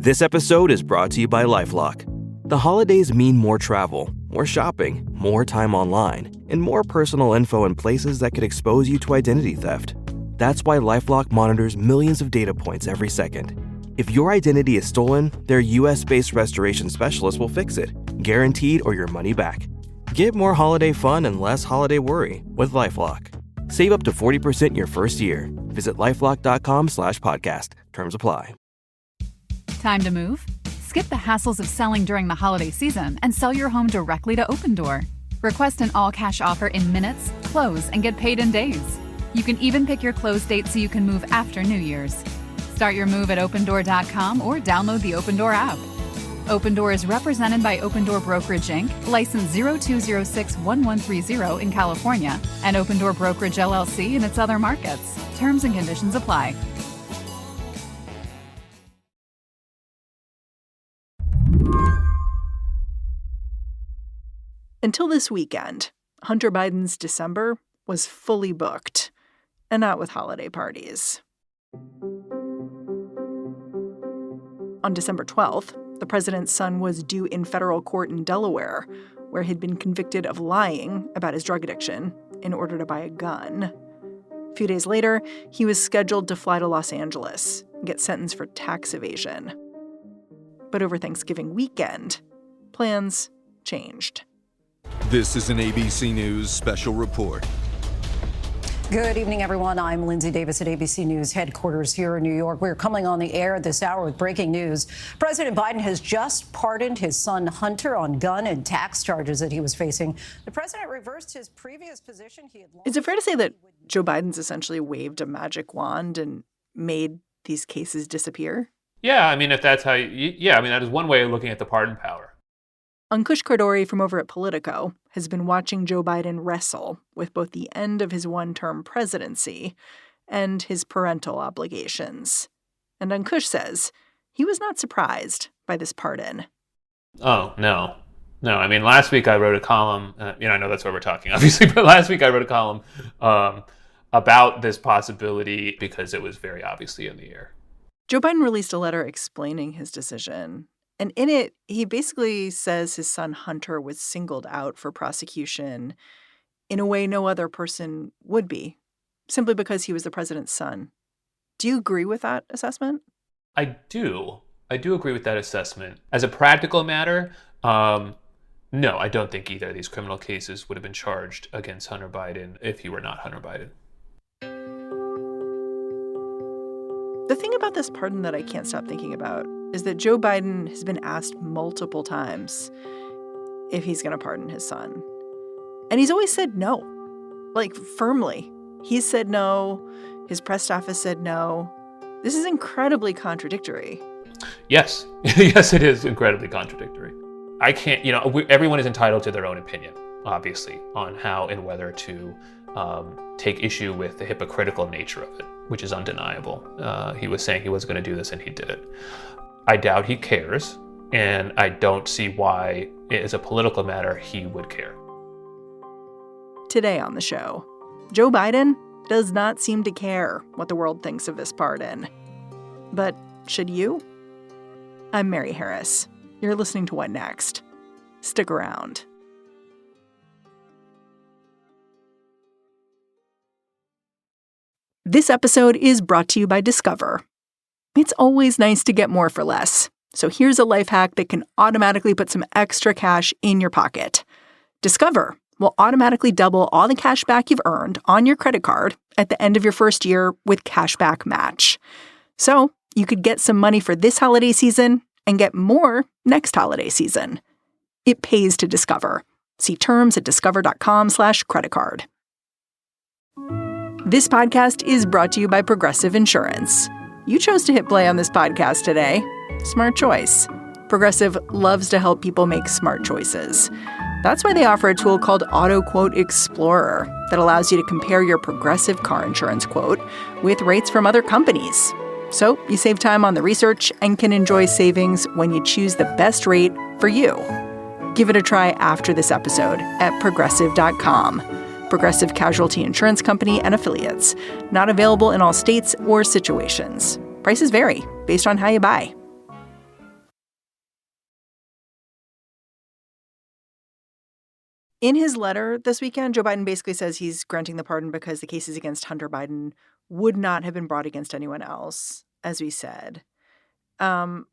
This episode is brought to you by LifeLock. The holidays mean more travel, more shopping, more time online, and more personal info in places that could expose you to identity theft. That's why LifeLock monitors millions of data points every second. If your identity is stolen, their US-based restoration specialist will fix it, guaranteed or your money back. Get more holiday fun and less holiday worry with LifeLock. Save up to 40% your first year. Visit LifeLock.com/podcast. Terms apply. Time to move? Skip the hassles of selling during the holiday season and sell your home directly to Opendoor. Request an all-cash offer in minutes, close, and get paid in days. You can even pick your close date so you can move after New Year's. Start your move at Opendoor.com or download the Opendoor app. Opendoor is represented by Opendoor Brokerage Inc., license 02061130 in California, and Opendoor Brokerage LLC in its other markets. Terms and conditions apply. Until this weekend, Hunter Biden's December was fully booked, and not with holiday parties. On December 12th, the president's son was due in federal court in Delaware, where he'd been convicted of lying about his drug addiction in order to buy a gun. A few days later, he was scheduled to fly to Los Angeles and get sentenced for tax evasion. But over Thanksgiving weekend, plans changed. This is an ABC News special report. Good evening, everyone. I'm Lindsay Davis at ABC News headquarters here in New York. We're coming on the air this hour with breaking news. President Biden has just pardoned his son Hunter on gun and tax charges that he was facing. The president reversed his previous position. Is it fair to say that Joe Biden's essentially waved a magic wand and made these cases disappear? Yeah, I mean, if that's how that is one way of looking at the pardon power. Ankush Khardori from over at Politico has been watching Joe Biden wrestle with both the end of his one-term presidency and his parental obligations. And Ankush says he was not surprised by this pardon. Oh, no. No, I mean, last week I wrote a column, I know that's why we're talking, obviously, but last week I wrote a column about this possibility because it was very obviously in the air. Joe Biden released a letter explaining his decision. And in it, he basically says his son Hunter was singled out for prosecution in a way no other person would be, simply because he was the president's son. Do you agree with that assessment? I do. I do agree with that assessment. As a practical matter, no, I don't think either of these criminal cases would have been charged against Hunter Biden if he were not Hunter Biden. The thing about this pardon that I can't stop thinking about is that Joe Biden has been asked multiple times if he's going to pardon his son. And he's always said no, like firmly. He's said no. His press staff has said no. This is incredibly contradictory. Yes. Yes, it is incredibly contradictory. I can't, everyone is entitled to their own opinion, obviously, on how and whether to take issue with the hypocritical nature of it, which is undeniable. He was saying he was going to do this and he did it. I doubt he cares, and I don't see why, as a political matter, he would care. Today on the show, Joe Biden does not seem to care what the world thinks of this pardon. But should you? I'm Mary Harris. You're listening to What Next? Stick around. This episode is brought to you by Discover. It's always nice to get more for less. So here's a life hack that can automatically put some extra cash in your pocket. Discover will automatically double all the cash back you've earned on your credit card at the end of your first year with Cashback Match. So you could get some money for this holiday season and get more next holiday season. It pays to Discover. See terms at discover.com/creditcard. This podcast is brought to you by Progressive Insurance. You chose to hit play on this podcast today. Smart choice. Progressive loves to help people make smart choices. That's why they offer a tool called Auto Quote Explorer that allows you to compare your Progressive car insurance quote with rates from other companies. So you save time on the research and can enjoy savings when you choose the best rate for you. Give it a try after this episode at Progressive.com. Progressive Casualty Insurance Company and Affiliates. Not available in all states or situations. Prices vary based on how you buy. In his letter this weekend, Joe Biden basically says he's granting the pardon because the cases against Hunter Biden would not have been brought against anyone else, as we said. Can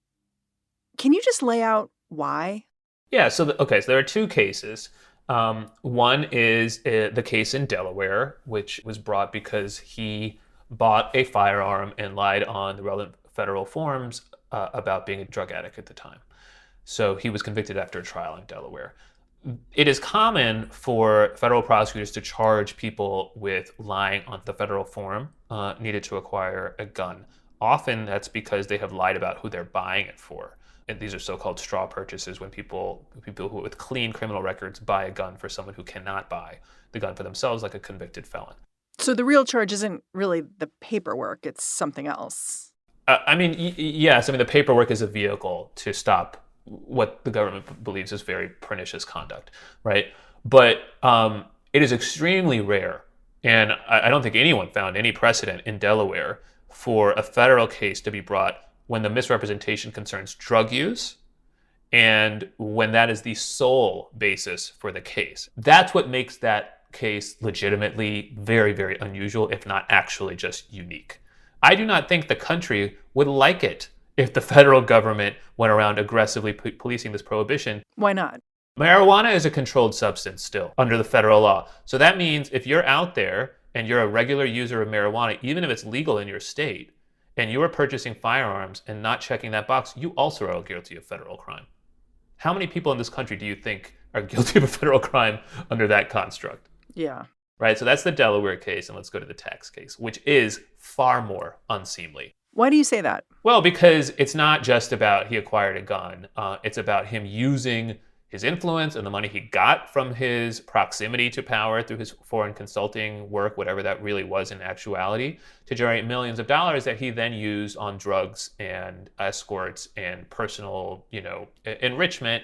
you just lay out why? Yeah, so there are two cases. One is the case in Delaware, which was brought because he bought a firearm and lied on the relevant federal forms about being a drug addict at the time. So he was convicted after a trial in Delaware. It is common for federal prosecutors to charge people with lying on the federal form needed to acquire a gun. Often that's because they have lied about who they're buying it for. And these are so-called straw purchases, when people who with clean criminal records buy a gun for someone who cannot buy the gun for themselves, like a convicted felon. So the real charge isn't really the paperwork, it's something else. Yes. The paperwork is a vehicle to stop what the government believes is very pernicious conduct, right? But it is extremely rare, and I don't think anyone found any precedent in Delaware for a federal case to be brought when the misrepresentation concerns drug use and when that is the sole basis for the case. That's what makes that case legitimately very, very unusual, if not actually just unique. I do not think the country would like it if the federal government went around aggressively policing this prohibition. Why not? Marijuana is a controlled substance still under the federal law. So that means if you're out there and you're a regular user of marijuana, even if it's legal in your state, and you are purchasing firearms and not checking that box, you also are guilty of federal crime. How many people in this country do you think are guilty of a federal crime under that construct? Yeah. Right, so that's the Delaware case, and let's go to the tax case, which is far more unseemly. Why do you say that? Well, because it's not just about he acquired a gun. It's about him using his influence and the money he got from his proximity to power through his foreign consulting work, whatever that really was in actuality, to generate millions of dollars that he then used on drugs and escorts and personal, enrichment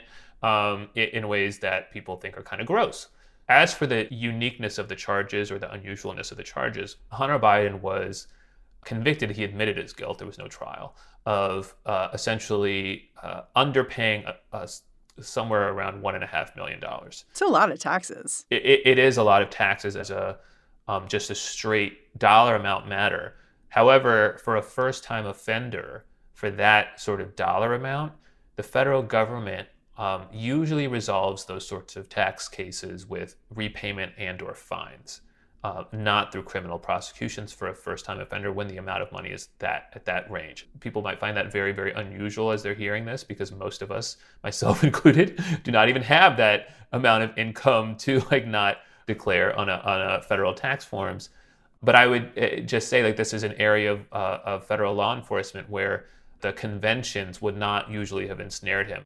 in ways that people think are kind of gross. As for the uniqueness of the charges or the unusualness of the charges, Hunter Biden was convicted, he admitted his guilt, there was no trial, of essentially underpaying somewhere around $1.5 million. It's a lot of taxes. It is a lot of taxes as just a straight dollar amount matter. However, for a first-time offender, for that sort of dollar amount, the federal government usually resolves those sorts of tax cases with repayment and or fines. Not through criminal prosecutions for a first-time offender when the amount of money is at that range. People might find that very, very unusual as they're hearing this, because most of us, myself included, do not even have that amount of income to not declare on a federal tax forms. But I would just say this is an area of federal law enforcement where the conventions would not usually have ensnared him.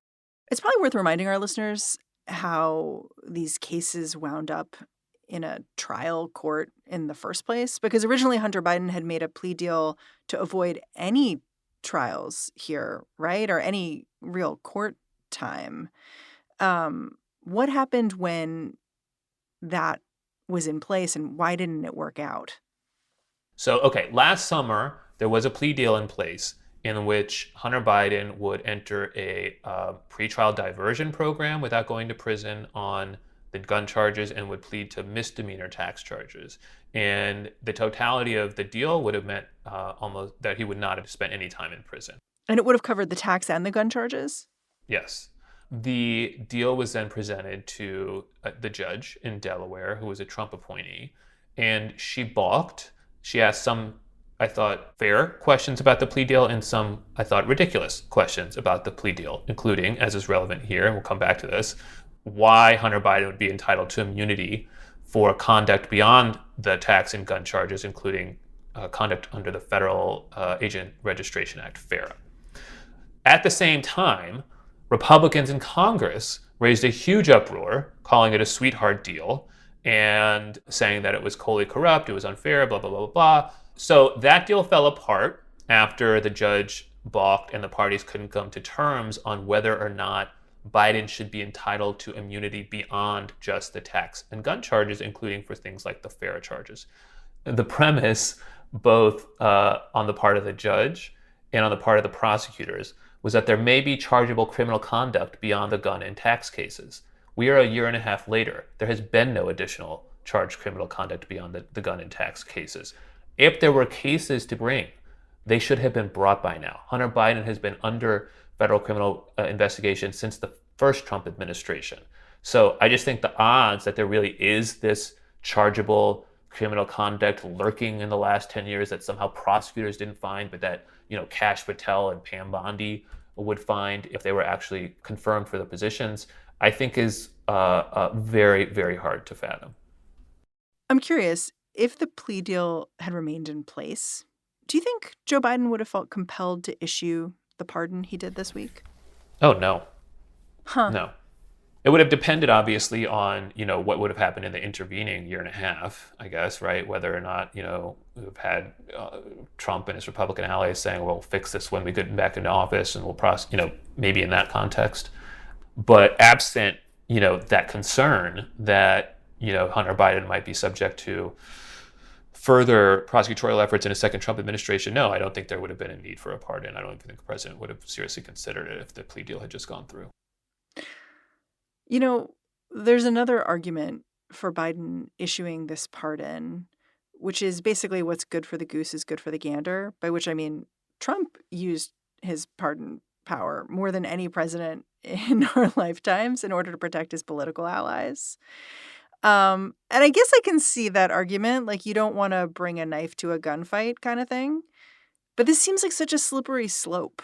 It's probably worth reminding our listeners how these cases wound up in a trial court in the first place, because originally Hunter Biden had made a plea deal to avoid any trials here, right? Or any real court time. What happened when that was in place, and why didn't it work out? So, last summer, there was a plea deal in place in which Hunter Biden would enter a pretrial diversion program without going to prison on the gun charges and would plead to misdemeanor tax charges. And the totality of the deal would have meant almost that he would not have spent any time in prison. And it would have covered the tax and the gun charges? Yes. The deal was then presented to the judge in Delaware, who was a Trump appointee, and she balked. She asked some, I thought, fair questions about the plea deal and some, I thought, ridiculous questions about the plea deal, including, as is relevant here, and we'll come back to this, why Hunter Biden would be entitled to immunity for conduct beyond the tax and gun charges, including conduct under the Federal Agent Registration Act, FARA. At the same time, Republicans in Congress raised a huge uproar, calling it a sweetheart deal and saying that it was wholly corrupt, it was unfair, blah, blah, blah, blah, blah. So that deal fell apart after the judge balked and the parties couldn't come to terms on whether or not Biden should be entitled to immunity beyond just the tax and gun charges, including for things like the FARA charges. The premise, both on the part of the judge and on the part of the prosecutors, was that there may be chargeable criminal conduct beyond the gun and tax cases, We are a year and a half later. There has been no additional charged criminal conduct beyond the gun and tax cases. If there were cases to bring, they should have been brought by now. Hunter Biden has been under federal criminal investigation since the first Trump administration. So I just think the odds that there really is this chargeable criminal conduct lurking in the last 10 years that somehow prosecutors didn't find, but that, Kash Patel and Pam Bondi would find if they were actually confirmed for the positions, I think is very, very hard to fathom. I'm curious, if the plea deal had remained in place, do you think Joe Biden would have felt compelled to issue the pardon he did this week? Oh, no. Huh. No. It would have depended, obviously, on, what would have happened in the intervening year and a half, I guess, right? Whether or not, we've had Trump and his Republican allies saying, well, we'll fix this when we get back into office and we'll maybe in that context. But absent, that concern that, Hunter Biden might be subject to further prosecutorial efforts in a second Trump administration, no, I don't think there would have been a need for a pardon. I don't even think the president would have seriously considered it if the plea deal had just gone through. There's another argument for Biden issuing this pardon, which is basically what's good for the goose is good for the gander, by which I mean Trump used his pardon power more than any president in our lifetimes in order to protect his political allies. And I guess I can see that argument, like you don't want to bring a knife to a gunfight kind of thing. But this seems like such a slippery slope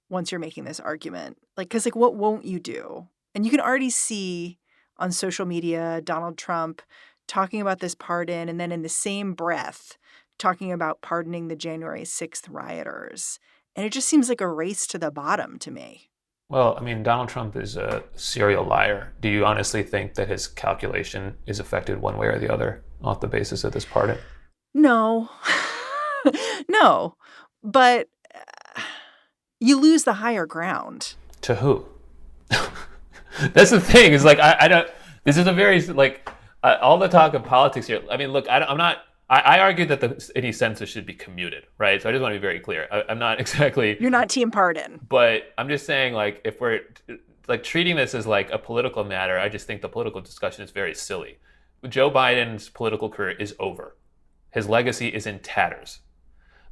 once you're making this argument. Because what won't you do? And you can already see on social media Donald Trump talking about this pardon and then in the same breath talking about pardoning the January 6th rioters. And it just seems like a race to the bottom to me. Well, Donald Trump is a serial liar. Do you honestly think that his calculation is affected one way or the other off the basis of this pardon? No. No. But you lose the higher ground. To who? That's the thing. Is I don't. This is a very all the talk of politics here. Look, I'm not. I argue that any sentence should be commuted, right? So I just want to be very clear. I'm not exactly. You're not team pardon. But I'm just saying, if we're treating this as a political matter, I just think the political discussion is very silly. Joe Biden's political career is over. His legacy is in tatters.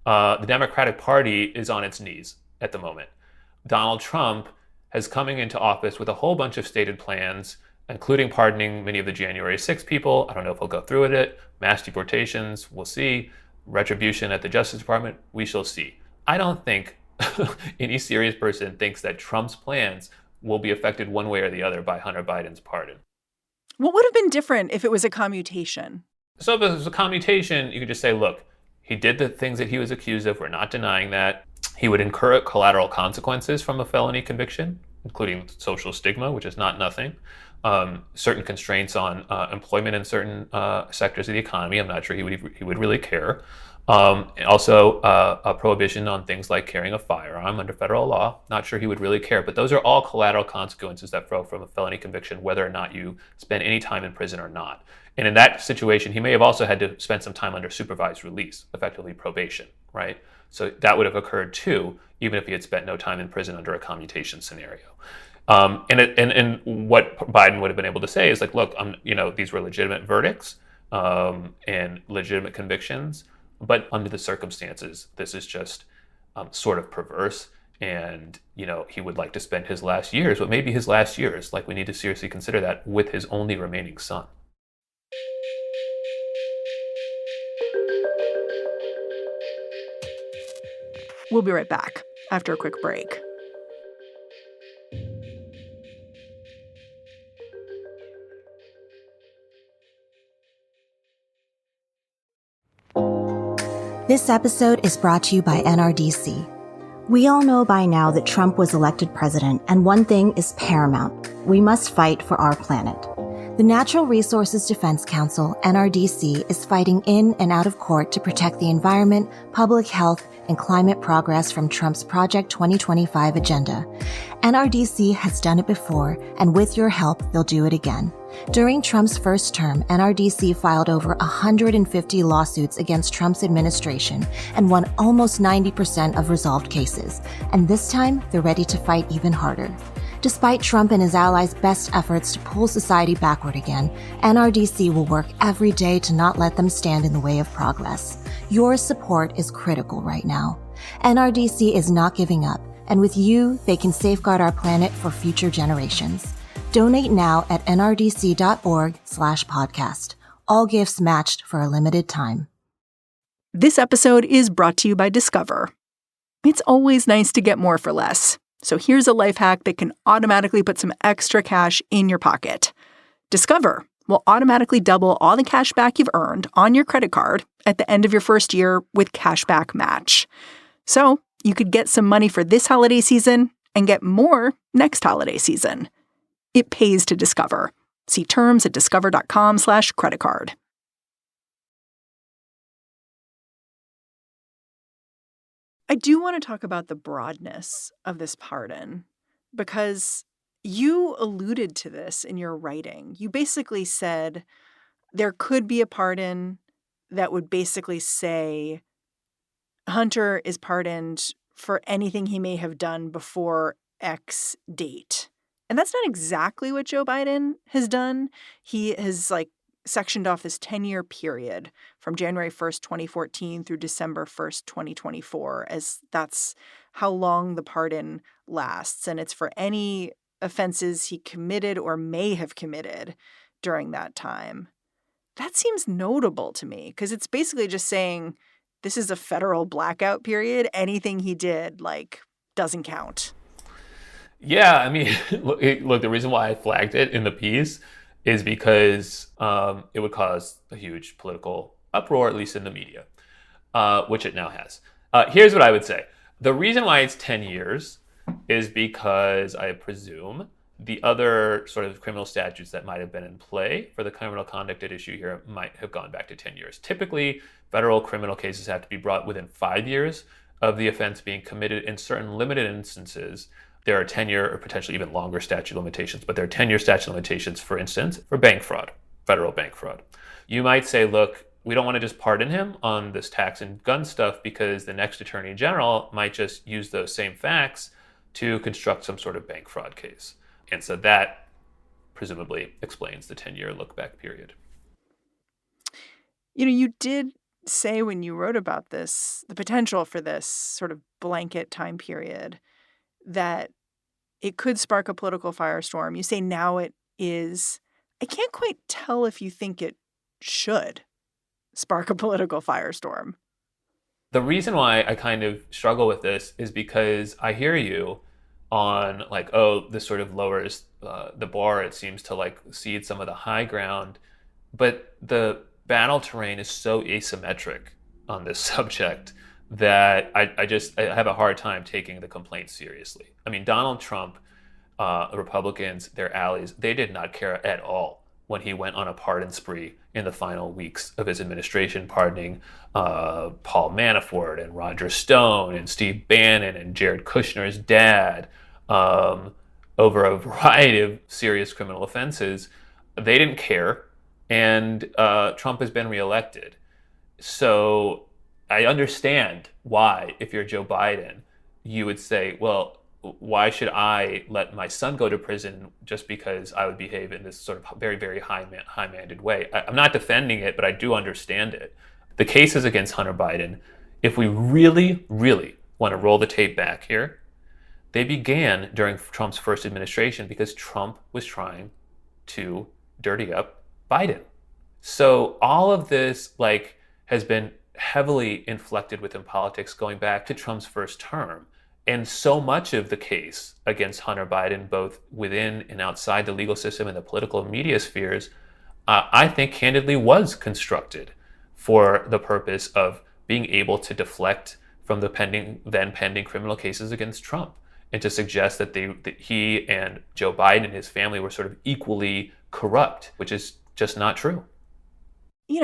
The Democratic Party is on its knees at the moment. Donald Trump has coming into office with a whole bunch of stated plans, including pardoning many of the January 6th people. I don't know if he'll go through with it. Mass deportations, we'll see. Retribution at the Justice Department, we shall see. I don't think any serious person thinks that Trump's plans will be affected one way or the other by Hunter Biden's pardon. What would have been different if it was a commutation? So if it was a commutation, you could just say, look, he did the things that he was accused of. We're not denying that. He would incur collateral consequences from a felony conviction, including social stigma, which is not nothing. Certain constraints on employment in certain sectors of the economy. I'm not sure he would really care. Also, a prohibition on things like carrying a firearm under federal law. Not sure he would really care. But those are all collateral consequences that flow from a felony conviction, whether or not you spend any time in prison or not. And in that situation, he may have also had to spend some time under supervised release, effectively probation, right? So that would have occurred too, even if he had spent no time in prison under a commutation scenario. And what Biden would have been able to say is look, these were legitimate verdicts and legitimate convictions, but under the circumstances, this is just sort of perverse. And, he would like to spend his last years, but maybe his last years, we need to seriously consider that with his only remaining son. We'll be right back after a quick break. This episode is brought to you by NRDC. We all know by now that Trump was elected president, and one thing is paramount. We must fight for our planet. The Natural Resources Defense Council, NRDC, is fighting in and out of court to protect the environment, public health, and climate progress from Trump's Project 2025 agenda. NRDC has done it before, and with your help, they'll do it again. During Trump's first term, NRDC filed over 150 lawsuits against Trump's administration and won almost 90% of resolved cases. And this time, they're ready to fight even harder. Despite Trump and his allies' best efforts to pull society backward again, NRDC will work every day to not let them stand in the way of progress. Your support is critical right now. NRDC is not giving up, and with you, they can safeguard our planet for future generations. Donate now at nrdc.org/podcast. All gifts matched for a limited time. This episode is brought to you by Discover. It's always nice to get more for less. So here's a life hack that can automatically put some extra cash in your pocket. Discover will automatically double all the cash back you've earned on your credit card at the end of your first year with Cashback Match. So you could get some money for this holiday season and get more next holiday season. It pays to Discover. See terms at discover.com/creditcard. I do want to talk about the broadness of this pardon because you alluded to this in your writing. You basically said there could be a pardon that would basically say Hunter is pardoned for anything he may have done before X date. And that's not exactly what Joe Biden has done. He has sectioned off this 10-year period from January 1st, 2014 through December 1st, 2024, as that's how long the pardon lasts. And it's for any offenses he committed or may have committed during that time. That seems notable to me because it's basically just saying this is a federal blackout period. Anything he did, doesn't count. Yeah, I mean, look, the reason why I flagged it in the piece is because it would cause a huge political uproar, at least in the media, which it now has. Here's what I would say. The reason why it's 10 years is because I presume the other sort of criminal statutes that might have been in play for the criminal conduct at issue here might have gone back to 10 years. Typically, federal criminal cases have to be brought within 5 years of the offense being committed. In certain limited instances, there are 10-year or potentially even longer statute limitations, but there are 10-year statute limitations, for instance, for bank fraud, federal bank fraud. You might say, look, we don't want to just pardon him on this tax and gun stuff because the next attorney general might just use those same facts to construct some sort of bank fraud case. And so that presumably explains the 10-year look-back period. You did say when you wrote about this, the potential for this sort of blanket time period, that it could spark a political firestorm. You say now it is. I can't quite tell if you think it should spark a political firestorm. The reason why I kind of struggle with this is because I hear you on this sort of lowers the bar. It seems to cede some of the high ground, but the battle terrain is so asymmetric on this subject that I have a hard time taking the complaints seriously. I mean, Donald Trump, Republicans, their allies, they did not care at all when he went on a pardon spree in the final weeks of his administration, pardoning Paul Manafort and Roger Stone and Steve Bannon and Jared Kushner's dad over a variety of serious criminal offenses. They didn't care, and Trump has been reelected. So I understand why, if you're Joe Biden, you would say, well, why should I let my son go to prison just because I would behave in this sort of very, very high-minded way? I'm not defending it, but I do understand it. The cases against Hunter Biden, if we really, really want to roll the tape back here, they began during Trump's first administration because Trump was trying to dirty up Biden. So all of this has been heavily inflected within politics going back to Trump's first term. And so much of the case against Hunter Biden, both within and outside the legal system and the political media spheres, I think candidly was constructed for the purpose of being able to deflect from the then pending criminal cases against Trump, and to suggest that he and Joe Biden and his family were sort of equally corrupt, which is just not true.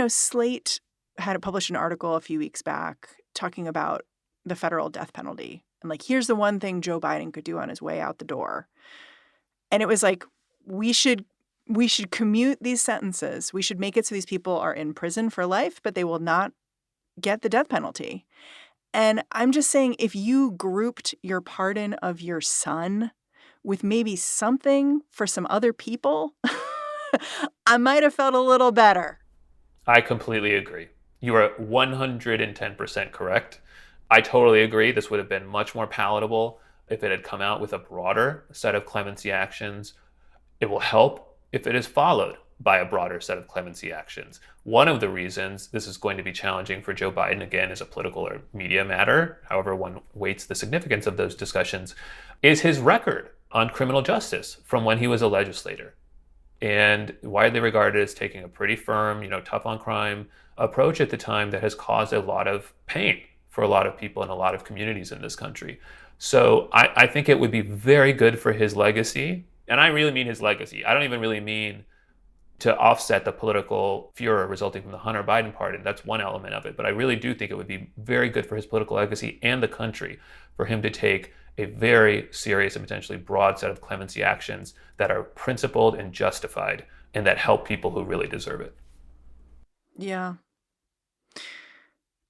Slate had published an article a few weeks back talking about the federal death penalty. And here's the one thing Joe Biden could do on his way out the door. And it was we should commute these sentences. We should make it so these people are in prison for life, but they will not get the death penalty. And I'm just saying, if you grouped your pardon of your son with maybe something for some other people, I might have felt a little better. I completely agree. You are 110% correct. I totally agree. This would have been much more palatable if it had come out with a broader set of clemency actions. It will help if it is followed by a broader set of clemency actions. One of the reasons this is going to be challenging for Joe Biden, again, is a political or media matter, however one weights the significance of those discussions, is his record on criminal justice from when he was a legislator. And widely regarded as taking a pretty firm, tough on crime approach at the time that has caused a lot of pain for a lot of people in a lot of communities in this country. So I think it would be very good for his legacy. And I really mean his legacy. I don't even really mean to offset the political furor resulting from the Hunter Biden pardon. That's one element of it. But I really do think it would be very good for his political legacy and the country for him to take a very serious and potentially broad set of clemency actions that are principled and justified and that help people who really deserve it. Yeah.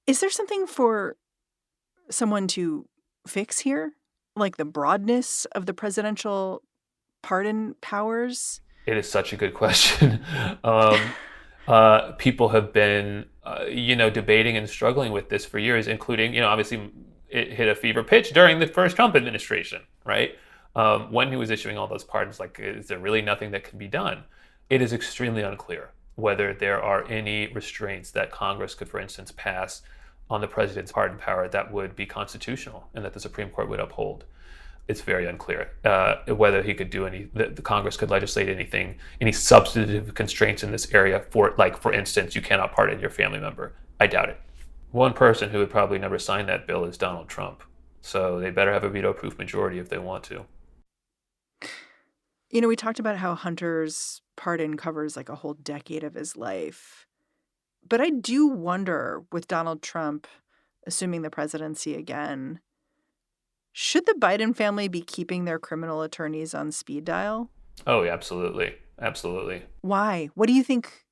Is there something for someone to fix here? Like the broadness of the presidential pardon powers? It is such a good question. People have been, debating and struggling with this for years, including, obviously it hit a fever pitch during the first Trump administration, right? When he was issuing all those pardons, is there really nothing that can be done? It is extremely unclear whether there are any restraints that Congress could, for instance, pass on the president's pardon power that would be constitutional and that the Supreme Court would uphold. It's very unclear whether he could do the Congress could legislate anything, any substantive constraints in this area for instance, you cannot pardon your family member. I doubt it. One person who would probably never sign that bill is Donald Trump. So they better have a veto-proof majority if they want to. We talked about how Hunter's pardon covers a whole decade of his life. But I do wonder, with Donald Trump assuming the presidency again, should the Biden family be keeping their criminal attorneys on speed dial? Oh, absolutely. Absolutely. Why? What do you think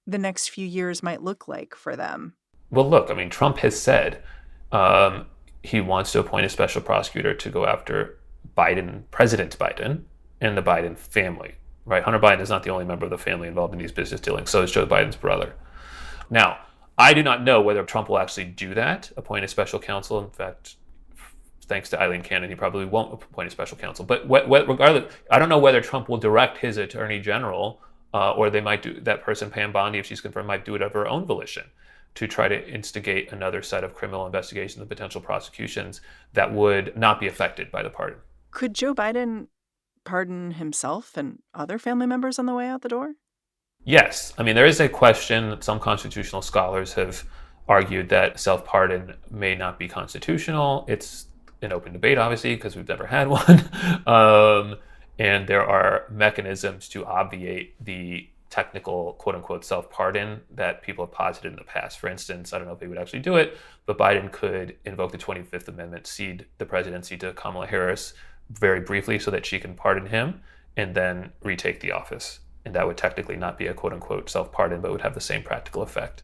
the next few years might look like for them? Well, look, Trump has said he wants to appoint a special prosecutor to go after President Biden, and the Biden family, right? Hunter Biden is not the only member of the family involved in these business dealings. So is Joe Biden's brother. Now, I do not know whether Trump will actually do that, appoint a special counsel. In fact, thanks to Eileen Cannon, he probably won't appoint a special counsel. But regardless, I don't know whether Trump will direct his attorney general, or they might do that person, Pam Bondi, if she's confirmed, might do it of her own volition to try to instigate another set of criminal investigations and potential prosecutions that would not be affected by the pardon. Could Joe Biden pardon himself and other family members on the way out the door? Yes. There is a question that some constitutional scholars have argued that self-pardon may not be constitutional. It's an open debate, obviously, because we've never had one. And there are mechanisms to obviate the technical, quote-unquote, self-pardon that people have posited in the past. For instance, I don't know if he would actually do it, but Biden could invoke the 25th Amendment, cede the presidency to Kamala Harris very briefly so that she can pardon him and then retake the office. And that would technically not be a quote-unquote self-pardon, but would have the same practical effect.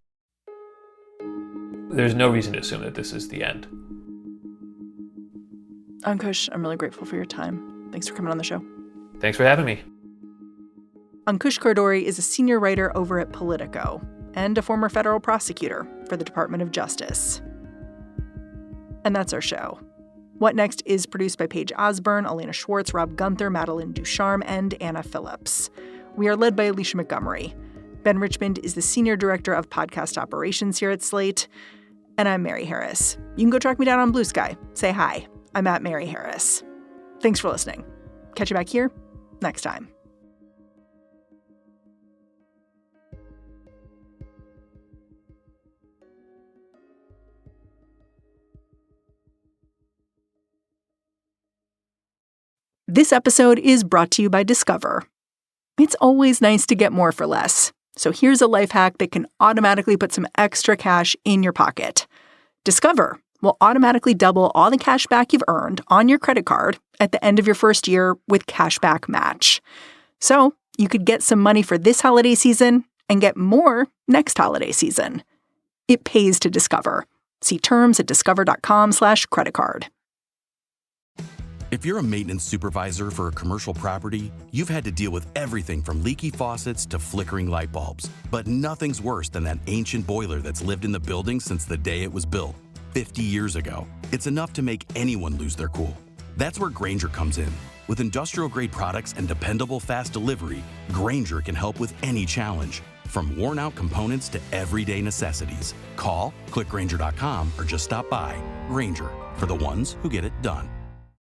There's no reason to assume that this is the end. Ankush, I'm really grateful for your time. Thanks for coming on the show. Thanks for having me. Ankush Khardori is a senior writer over at Politico and a former federal prosecutor for the Department of Justice. And that's our show. What Next is produced by Paige Osburn, Elena Schwartz, Rob Gunther, Madeline Ducharme, and Anna Phillips. We are led by Alicia Montgomery. Ben Richmond is the Senior Director of Podcast Operations here at Slate. And I'm Mary Harris. You can go track me down on Blue Sky. Say hi. I'm at Mary Harris. Thanks for listening. Catch you back here next time. This episode is brought to you by Discover. It's always nice to get more for less. So here's a life hack that can automatically put some extra cash in your pocket. Discover will automatically double all the cash back you've earned on your credit card at the end of your first year with Cashback Match. So you could get some money for this holiday season and get more next holiday season. It pays to Discover. See terms at discover.com/creditcard. If you're a maintenance supervisor for a commercial property, you've had to deal with everything from leaky faucets to flickering light bulbs. But nothing's worse than that ancient boiler that's lived in the building since the day it was built, 50 years ago. It's enough to make anyone lose their cool. That's where Grainger comes in. With industrial-grade products and dependable fast delivery, Grainger can help with any challenge, from worn-out components to everyday necessities. Call, click Grainger.com, or just stop by. Grainger, for the ones who get it done.